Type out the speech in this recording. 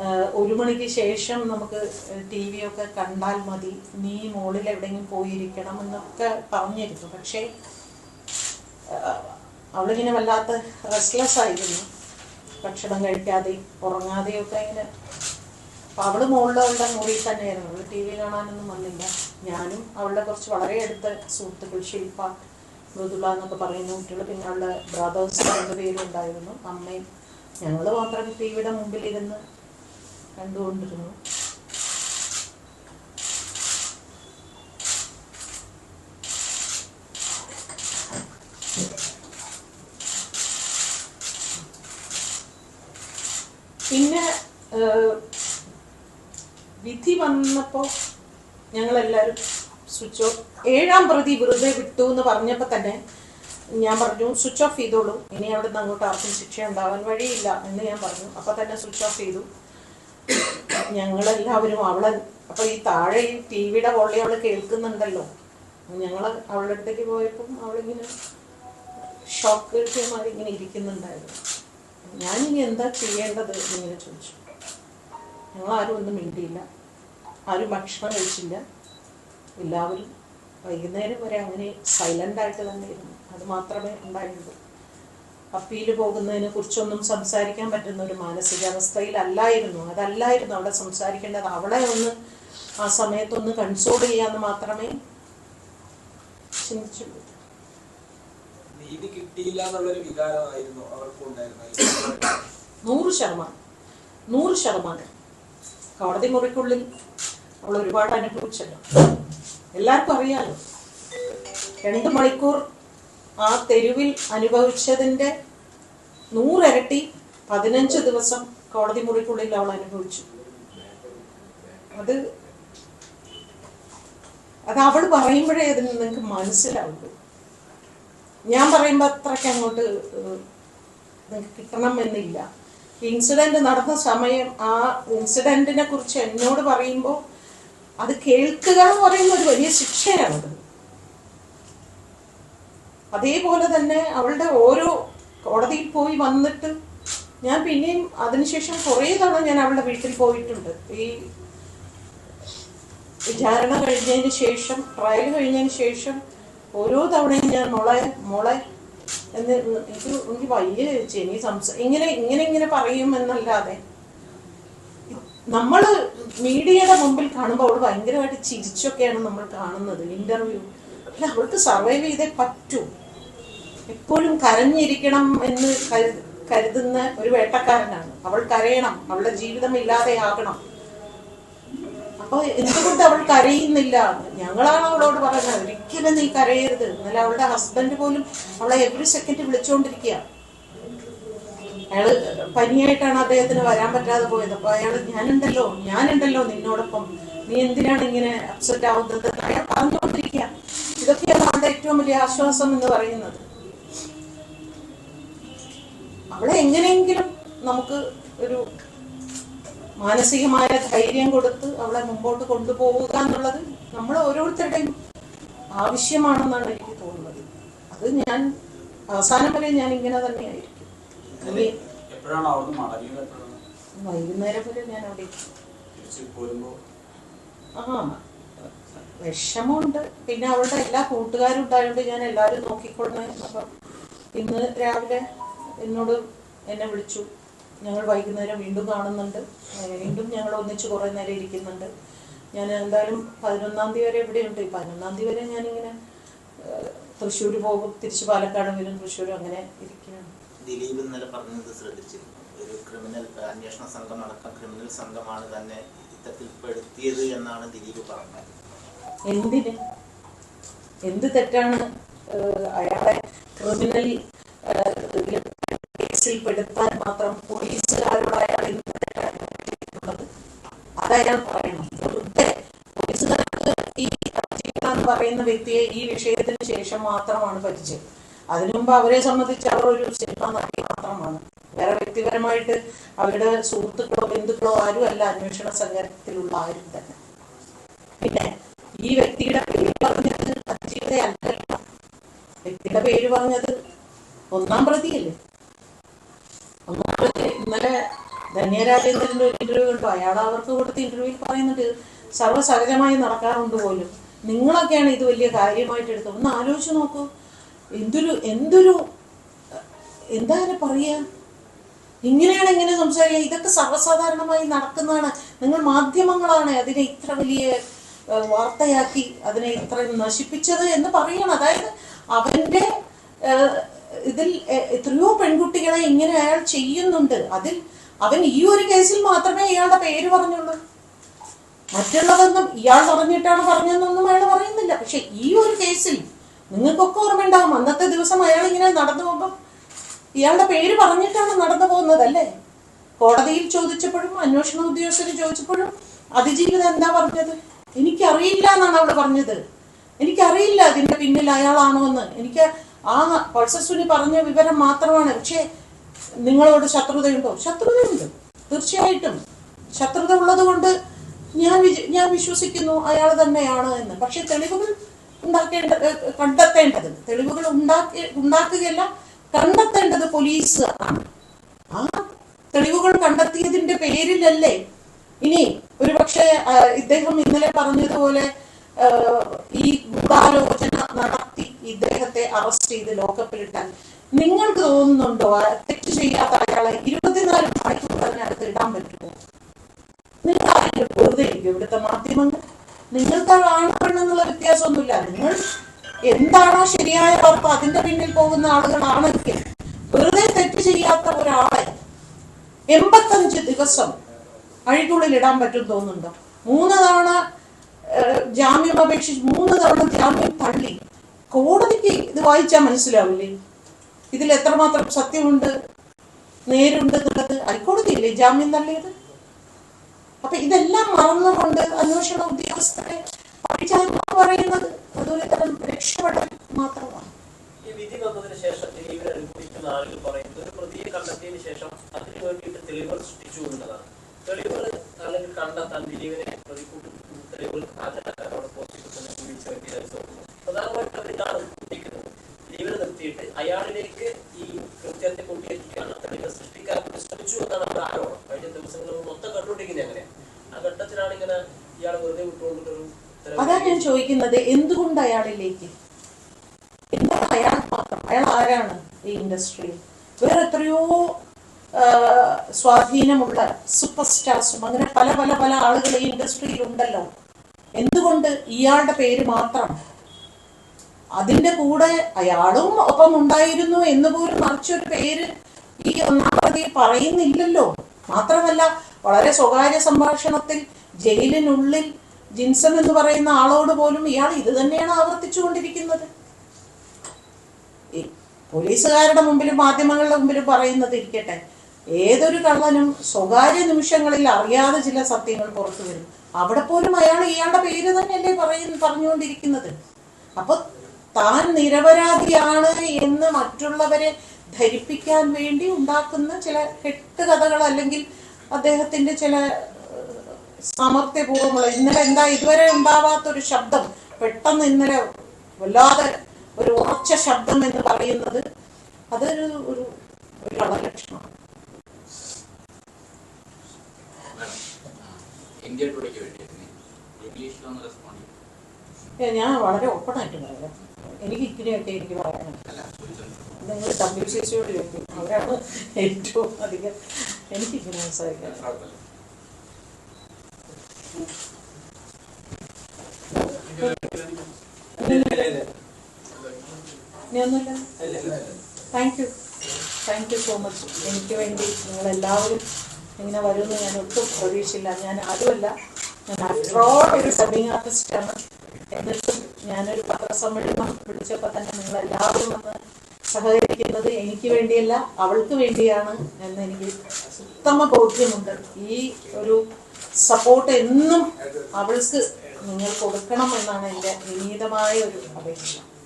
1 മണിക്ക് ശേഷം നമുക്ക് TV ഒക്കെ കണ്ടാൽ മതി, നീ മുകളിൽ എവിടെയെങ്കിലും പോയിരിക്കണം എന്നൊക്കെ പറഞ്ഞിരുന്നു. പക്ഷേ അവളിങ്ങനെ വല്ലാത്ത റെസ്റ്റ്ലെസ് ആയിരുന്നു, ഭക്ഷണം കഴിക്കാതെയും ഉറങ്ങാതെയൊക്കെ ഇങ്ങനെ. അപ്പോൾ അവൾ മുകളിൽ അവളുടെ മുറിയിൽ തന്നെയായിരുന്നു, അവൾ TV കാണാനൊന്നും വന്നില്ല. ഞാനും അവളുടെ കുറച്ച് വളരെ അടുത്ത സുഹൃത്തുക്കൾ, ശില്പ, മൃദുല എന്നൊക്കെ പറയുന്ന കുട്ടികൾ, പിന്നെ അവളുടെ ബ്രദേഴ്സ് 2 പേരും ഉണ്ടായിരുന്നു, അമ്മയും. ഞങ്ങൾ മാത്രം TVയുടെ മുമ്പിലിരുന്ന് കണ്ടുകൊണ്ടിരുന്നു. പിന്നെ വിധി വന്നപ്പോൾ ഞങ്ങളെല്ലാവരും സ്വിച്ച് ഓഫ്. 7-ാം പ്രതി വെറുതെ വിട്ടു എന്ന് പറഞ്ഞപ്പോൾ തന്നെ ഞാൻ പറഞ്ഞു, സ്വിച്ച് ഓഫ് ചെയ്തോളൂ, ഇനി അവിടെ നിന്ന് അങ്ങോട്ട് ആർക്കും ശിക്ഷ ഉണ്ടാവാൻ വഴിയില്ല എന്ന് ഞാൻ പറഞ്ഞു. അപ്പോൾ തന്നെ സ്വിച്ച് ഓഫ് ചെയ്തു. ഞങ്ങളെല്ലാവരും അപ്പോൾ ഈ താഴെ ഈ TVയുടെ വോളി അവൾ കേൾക്കുന്നുണ്ടല്ലോ. ഞങ്ങൾ അവളുടെ അടുത്തേക്ക് പോയപ്പം അവളിങ്ങനെ ഷോക്ക് കിട്ടിയമാതിരി ഇങ്ങനെ ഇരിക്കുന്നുണ്ടായിരുന്നു. ഞാനിനി എന്താ ചെയ്യേണ്ടത് എന്നിങ്ങനെ ചോദിച്ചു. ഞങ്ങളാരും ഒന്നും മിണ്ടിയില്ല, ആരും ഭക്ഷണം കഴിച്ചില്ല. എല്ലാവരും വൈകുന്നേരം വരെ അങ്ങനെ സൈലൻ്റായിട്ട് തന്നെ ഇരുന്നു. അത് മാത്രമേ ഉണ്ടായുള്ളൂ. അപ്പീൽ പോകുന്നതിനെ കുറിച്ചൊന്നും സംസാരിക്കാൻ പറ്റുന്ന ഒരു മാനസികാവസ്ഥയിലല്ലായിരുന്നു. അതല്ലായിരുന്നു അവിടെ സംസാരിക്കേണ്ടത്. അവളെ ഒന്ന് ആ സമയത്തൊന്ന് കൺസോൾ ചെയ്യാന്ന് മാത്രമേ ചിന്തിച്ചുള്ളൂ. 100% കോടതി മുറിക്കുള്ളിൽ അവൾ ഒരുപാട് അനുഭവിച്ചല്ലോ. എല്ലാവർക്കും അറിയാലോ, 2 മണിക്കൂർ ആ തെരുവിൽ അനുഭവിച്ചതിൻ്റെ 100 ഇരട്ടി 15 ദിവസം കോടതി മുറിക്കുള്ളിൽ അവൾ അനുഭവിച്ചു. അത് അവൾ പറയുമ്പോഴേ അതിന് നിങ്ങൾക്ക് മനസ്സിലാവുള്ളൂ. ഞാൻ പറയുമ്പോൾ അത്രയ്ക്ക് അങ്ങോട്ട് നിങ്ങൾക്ക് കിട്ടണം എന്നില്ല. ഇൻസിഡൻറ്റ് നടന്ന സമയം, ആ ഇൻസിഡൻറ്റിനെ കുറിച്ച് എന്നോട് പറയുമ്പോൾ അത് കേൾക്കുക എന്ന് പറയുന്ന ഒരു വലിയ ശിക്ഷയാണത്. അതേപോലെ തന്നെ അവളുടെ ഓരോ കോടതിയിൽ പോയി വന്നിട്ട് ഞാൻ പിന്നെയും അതിനുശേഷം കുറേ തവണ ഞാൻ അവളുടെ വീട്ടിൽ പോയിട്ടുണ്ട്. ഈ വിചാരണ കഴിഞ്ഞതിന് ശേഷം, ട്രയൽ കഴിഞ്ഞതിന് ശേഷം ഓരോ തവണയും ഞാൻ മോളെ എന്ന് എനിക്ക് വയ്യ ചേച്ചി, ഇങ്ങനെ പറയും എന്നല്ലാതെ, നമ്മൾ മീഡിയയുടെ മുമ്പിൽ കാണുമ്പോൾ അവൾ ഭയങ്കരമായിട്ട് ചിരിച്ചൊക്കെയാണ് നമ്മൾ കാണുന്നത് ഇന്റർവ്യൂ. അല്ല, അവൾക്ക് സർവൈവ് ചെയ്തേ പറ്റൂ. എപ്പോഴും കരഞ്ഞിരിക്കണം എന്ന് കരുതുന്ന ഒരു വേട്ടക്കാരനാണ്. അവൾ കരയണം, അവളുടെ ജീവിതം ഇല്ലാതെയാകണം. അപ്പോൾ എന്തുകൊണ്ട് അവൾ കരയുന്നില്ല? ഞങ്ങളാണ് അവളോട് പറയുന്നത്, ഒരിക്കലും നീ കരയരുത്. എന്നാലും അവളുടെ ഹസ്ബൻഡ് പോലും അവളെ എവറി സെക്കൻഡ് വിളിച്ചുകൊണ്ടിരിക്കുക. അയാൾ പനിയായിട്ടാണ് അദ്ദേഹത്തിന് വരാൻ പറ്റാതെ പോയത്. അപ്പോൾ അയാൾ ഞാനുണ്ടല്ലോ നിന്നോടൊപ്പം, നീ എന്തിനാണ് ഇങ്ങനെ അപ്സെറ്റ് ആവുന്നത്? അയാൾ പറഞ്ഞുകൊണ്ടിരിക്കുക. ഇതൊക്കെയാണ് അവളുടെ ഏറ്റവും വലിയ ആശ്വാസം എന്ന് പറയുന്നത്. അവളെ എങ്ങനെയെങ്കിലും നമുക്ക് ഒരു മാനസികമായ ധൈര്യം കൊടുത്ത് അവളെ മുമ്പോട്ട് കൊണ്ടുപോവുക എന്നുള്ളത് നമ്മൾ ഓരോരുത്തരുടെയും ആവശ്യമാണെന്നാണ് എനിക്ക് തോന്നുന്നത്. അത് ഞാൻ അവസാനം വരെ ഞാൻ ഇങ്ങനെ തന്നെയായിരിക്കും. വൈകുന്നേരം വരെ ഞാൻ അവിടെ വിഷമമുണ്ട്. പിന്നെ അവളുടെ എല്ലാ കൂട്ടുകാരും ഉണ്ടായതുകൊണ്ട് ഞാൻ എല്ലാവരും നോക്കിക്കൊള്ളണേ. അപ്പം ഇന്ന് രാവിലെ എന്നെ വിളിച്ചു. ഞങ്ങൾ വൈകുന്നേരം വീണ്ടും കാണുന്നുണ്ട്, വീണ്ടും ഞങ്ങൾ ഒന്നിച്ച് കുറേ നേരം ഇരിക്കുന്നുണ്ട്. ഞാൻ എന്തായാലും 11-ാം തീയതി വരെ ഇവിടെയുണ്ട്. 11-ാം തീയതി വരെ ഞാനിങ്ങനെ തൃശ്ശൂർ പോകും, തിരിച്ച് പാലക്കാട് വരും, തൃശ്ശൂർ, അങ്ങനെ ഇരിക്കുകയാണ്. ദിലീപ് ഇന്നലെ പറഞ്ഞത് ശ്രദ്ധിച്ചിരുന്നു. ഒരു ക്രിമിനൽ അന്വേഷണ സംഘം അടക്കം ക്രിമിനൽ സംഘമാണ് തന്നെ ഇത്തരത്തിൽ പെടുത്തിയത് എന്നാണ് ദിലീപ് പറഞ്ഞത്. എന്ത് തെറ്റാണ് അയാളെ ക്രിമിനൽ കേസിൽ പെടുത്താൻ മാത്രം പോലീസുകാരോട് അയാൾ എന്ത് തെറ്റാണ്? അതയാൾ പറയണം. വെറുതെ പോലീസുകാർക്ക് ഈ എന്ന് പറയുന്ന വ്യക്തിയെ ഈ വിഷയത്തിന് ശേഷം മാത്രമാണ് പരിചയം. അതിനു മുമ്പ് അവരെ സംബന്ധിച്ച് അവർ ഒരു സിനിമ നടി മാത്രമാണ്. വേറെ വ്യക്തിപരമായിട്ട് അവരുടെ സുഹൃത്തുക്കളോ ബന്ധുക്കളോ ആരും അല്ല അന്വേഷണ സംഘത്തിലുള്ള ആരും തന്നെ. പിന്നെ ഈ വ്യക്തിയുടെ പേര് പറഞ്ഞത് അജിയുടെ അല്ലല്ലോ. വ്യക്തിയുടെ പേര് പറഞ്ഞത് 1-ാം പ്രതിയല്ലേ. 1-ാം പ്രതി ഇന്നലെ ധന്യരാജേന്ദ്രൻ്റെ ഒരു ഇന്റർവ്യൂ കണ്ടു. അയാൾ അവർക്ക് കൊടുത്ത ഇന്റർവ്യൂവിൽ പറയുന്നുണ്ട് സർവ്വസഹജമായി നടക്കാറുണ്ട് പോലും. നിങ്ങളൊക്കെയാണ് ഇത് വലിയ കാര്യമായിട്ട് എടുത്തത്. ഒന്ന് ആലോചിച്ച് നോക്കൂ. എന്തൊരു എന്താണ് പറയുക, ഇങ്ങനെയാണ് ഇങ്ങനെ സംസാരിക്കുക. ഇതൊക്കെ സർവ്വസാധാരണമായി നടക്കുന്നതാണ്. നിങ്ങൾ മാധ്യമങ്ങളാണ് അതിനെ ഇത്ര വലിയ വാർത്തയാക്കി അതിനെ ഇത്ര നശിപ്പിച്ചത് എന്ന് പറയണം. അതായത് അവന്റെ ഇതിൽ എത്രയോ പെൺകുട്ടികളെ ഇങ്ങനെ അയാൾ ചെയ്യുന്നുണ്ട്. അതിൽ അവൻ ഈ ഒരു കേസിൽ മാത്രമേ ഇയാളുടെ പേര് പറഞ്ഞുള്ളൂ. മറ്റുള്ളതൊന്നും ഇയാൾ പറഞ്ഞിട്ടാണ് പറഞ്ഞതെന്നൊന്നും അയാൾ പറയുന്നില്ല. പക്ഷെ ഈ ഒരു കേസിൽ നിങ്ങൾക്കൊക്കെ ഓർമ്മയുണ്ടാവും, അന്നത്തെ ദിവസം അയാൾ ഇങ്ങനെ നടന്നു പോകുമ്പോൾ ഇയാളുടെ പേര് പറഞ്ഞിട്ടാണ് നടന്നു പോകുന്നതല്ലേ. കോടതിയിൽ ചോദിച്ചപ്പോഴും അന്വേഷണ ഉദ്യോഗസ്ഥർ ചോദിച്ചപ്പോഴും അതിജീവിത എന്താ പറഞ്ഞത്? എനിക്കറിയില്ല എന്നാണ് അവിടെ പറഞ്ഞത്. എനിക്കറിയില്ല അതിന്റെ പിന്നിൽ അയാളാണോ എന്ന്. എനിക്ക് ആ പൾസസുനി പറഞ്ഞ വിവരം മാത്രമാണ്. പക്ഷേ നിങ്ങളോട് ശത്രുതയുണ്ടോ? ശത്രുതയുണ്ട്, തീർച്ചയായിട്ടും ശത്രുത ഉള്ളത് കൊണ്ട് ഞാൻ വിശ്വസിക്കുന്നു അയാൾ തന്നെയാണ് എന്ന്. പക്ഷെ തെളിവുകൾ കണ്ടെത്തേണ്ടത്, തെളിവുകൾ ഉണ്ടാക്കുകയല്ല, കണ്ടെത്തേണ്ടത് പോലീസ് ആണ്. ആ തെളിവുകൾ കണ്ടെത്തിയതിന്റെ പേരിലല്ലേ ഇനി ഒരു പക്ഷേ ഇദ്ദേഹം ഇന്നലെ പറഞ്ഞതുപോലെ ഈ ഗൂഢാലോചന നടത്തി ഇദ്ദേഹത്തെ അറസ്റ്റ് ചെയ്ത് ലോക്കപ്പിലിട്ടാൽ നിങ്ങൾക്ക് തോന്നുന്നുണ്ടോ തെറ്റ് ചെയ്യാത്ത അയാളെ 24 മണിക്കൂർ അതിനകത്ത് ഇടാൻ പറ്റുമോ? നിങ്ങൾ ആരെങ്കിലും വെറുതെ ഇരിക്കും ഇവിടുത്തെ മാധ്യമങ്ങൾ? നിങ്ങൾക്ക് ആൺപെണ്ണെന്നുള്ള വ്യത്യാസമൊന്നുമില്ല. നിങ്ങൾ എന്താണോ ശരിയായ വാർത്ത അതിന്റെ പിന്നിൽ പോകുന്ന ആളുകളാണെങ്കിൽ വെറുതെ തെറ്റ് ചെയ്യാത്ത ഒരാളെ 85 ദിവസം അഴിക്കുള്ളിൽ ഇടാൻ പറ്റും തോന്നുന്നുണ്ടോ? 3 തവണ ജാമ്യം അപേക്ഷിച്ച് 3 തവണ ജാമ്യം തള്ളി. കോടതിക്ക് ഇത് വായിച്ചാൽ മനസ്സിലാവില്ലേ ഇതിൽ എത്രമാത്രം സത്യമുണ്ട്, നേരുണ്ട് എന്നുള്ളത്? ഹൈക്കോടതിയില്ലേ ജാമ്യം തള്ളിയത്? അപ്പൊ ഇതെല്ലാം മറന്നുകൊണ്ട് അന്വേഷണ ഉദ്യോഗസ്ഥരെ പറയുന്നത് അതൊരു തരം രക്ഷപ്പെടൽ മാത്രമാണ്. ഈ വിധി വന്നതിന് ശേഷം ദിലീപിനെ അനുഭവിക്കുന്ന ആളുകൾ പറയുന്നത് ഒരു പ്രതിയെ കണ്ടെത്തിയതിനു ശേഷം അതിനു വേണ്ടിയിട്ട് തെളിവുകൾ സൃഷ്ടിച്ചു എന്നുള്ളതാണ്. തെളിവുകൾ അല്ലെങ്കിൽ കണ്ടെത്താൻ ദിലീപിനെ തെളിവുകൾ ഹാജരാക്കാൻ അവിടെ പ്രോസിക്യൂഷനെ വിളിച്ചു വരുത്തിയതായി തോന്നുന്നു. പ്രധാനമായിട്ടും അതിനാണ് ഉദ്ദേശിക്കുന്നത്. ദിലീപിനെ നിർത്തിയിട്ട് അയാളിലേക്ക് ഈ കൃത്യത്തെ കൊണ്ടുവരികയാണ്, തെളിവുകൾ സൃഷ്ടിക്കാൻ ശ്രമിച്ചു എന്നാണ് നമ്മുടെ ആരോപണം. കഴിഞ്ഞ ദിവസങ്ങളിൽ മൊത്തം കണ്ടുകൊണ്ടിരിക്കുന്നത് എങ്ങനെയാണ്? ആ ഘട്ടത്തിലാണ് ഇങ്ങനെ ഇയാൾ വെറുതെ വിട്ടുകൊണ്ടിട്ടൊരു. അതാ ഞാൻ ചോദിക്കുന്നത്, എന്തുകൊണ്ട് അയാളിലേക്ക്? എന്താണ് അയാൾ മാത്രം? അയാൾ ആരാണ് ഈ ഇൻഡസ്ട്രിയിൽ? വേറെ എത്രയോ സ്വാധീനമുള്ള സൂപ്പർ സ്റ്റാർസും അങ്ങനെ പല പല പല ആളുകൾ ഈ ഇൻഡസ്ട്രിയിൽ ഉണ്ടല്ലോ. എന്തുകൊണ്ട് ഇയാളുടെ പേര് മാത്രം? അതിന്റെ കൂടെ അയാളും ഒപ്പം ഉണ്ടായിരുന്നു എന്ന് പോലും മറിച്ചൊരു പേര് ഈ 1-ാം പ്രതി പറയുന്നില്ലല്ലോ. മാത്രമല്ല വളരെ സ്വകാര്യ സംഭാഷണത്തിൽ ജയിലിനുള്ളിൽ ജിൻസൺ എന്ന് പറയുന്ന ആളോട് പോലും ഇയാൾ ഇത് തന്നെയാണ് ആവർത്തിച്ചുകൊണ്ടിരിക്കുന്നത്. പോലീസുകാരുടെ മുമ്പിലും മാധ്യമങ്ങളുടെ മുമ്പിലും പറയുന്നത് ഇരിക്കട്ടെ, ഏതൊരു കള്ളനും സ്വകാര്യ നിമിഷങ്ങളിൽ അറിയാതെ ചില സത്യങ്ങൾ പുറത്തു വരും. അവിടെ പോലും അയാൾ ഇയാളുടെ പേര് തന്നെയല്ലേ പറഞ്ഞുകൊണ്ടിരിക്കുന്നത്. അപ്പൊ താൻ നിരപരാധിയാണ് എന്ന് മറ്റുള്ളവരെ ധരിപ്പിക്കാൻ വേണ്ടി ഉണ്ടാക്കുന്ന ചില കെട്ടുകഥകൾ അല്ലെങ്കിൽ അദ്ദേഹത്തിന്റെ ചില സാമർത്ഥ്യപൂർവ്വമുള്ള ഇതുവരെ ഉണ്ടാവാത്തൊരു ശബ്ദം പെട്ടെന്ന് ഇന്നലെ വല്ലാതെ ഒരു ഉറച്ച ശബ്ദം എന്ന് പറയുന്നത് അതൊരു ഒരു കള്ളലക്ഷണമാണ്. ഞാൻ വളരെ ഓപ്പണായിട്ട് പറയാം. എനിക്ക് ഇങ്ങനെയൊക്കെ എനിക്ക് പറയാനുണ്ട്. നിങ്ങൾ WCCയോട് ചോദിക്കും, അവരാണ് ഏറ്റവും അധികം എനിക്കിങ്ങനെ സംസാരിക്കാൻ. Thank you so much. എനിക്ക് വേണ്ടി നിങ്ങളെല്ലാവരും ഇങ്ങനെ വരുമെന്ന് ഞാൻ ഒട്ടും പ്രതീക്ഷയില്ല. ഞാൻ ആരുമല്ല, ഞാൻ ആഫ്റ്റർ ഓൾ ഒരു ഡബിങ് ആർട്ടിസ്റ്റാണ്. എന്നിട്ടും ഞാനൊരു പത്രസമ്മേളനം വിളിച്ചപ്പോൾ തന്നെ നിങ്ങളെല്ലാവരും വന്ന് സഹകരിക്കുന്നത് എനിക്ക് വേണ്ടിയല്ല അവൾക്ക് വേണ്ടിയാണ് എന്ന് എനിക്ക് ഉത്തമ ബോധ്യമുണ്ട്. ഈ ഒരു സപ്പോർട്ട് എന്നും അവൾക്ക് നിങ്ങൾ കൊടുക്കണം എന്നാണ് എൻ്റെ വിനീതമായ ഒരു അപേക്ഷ.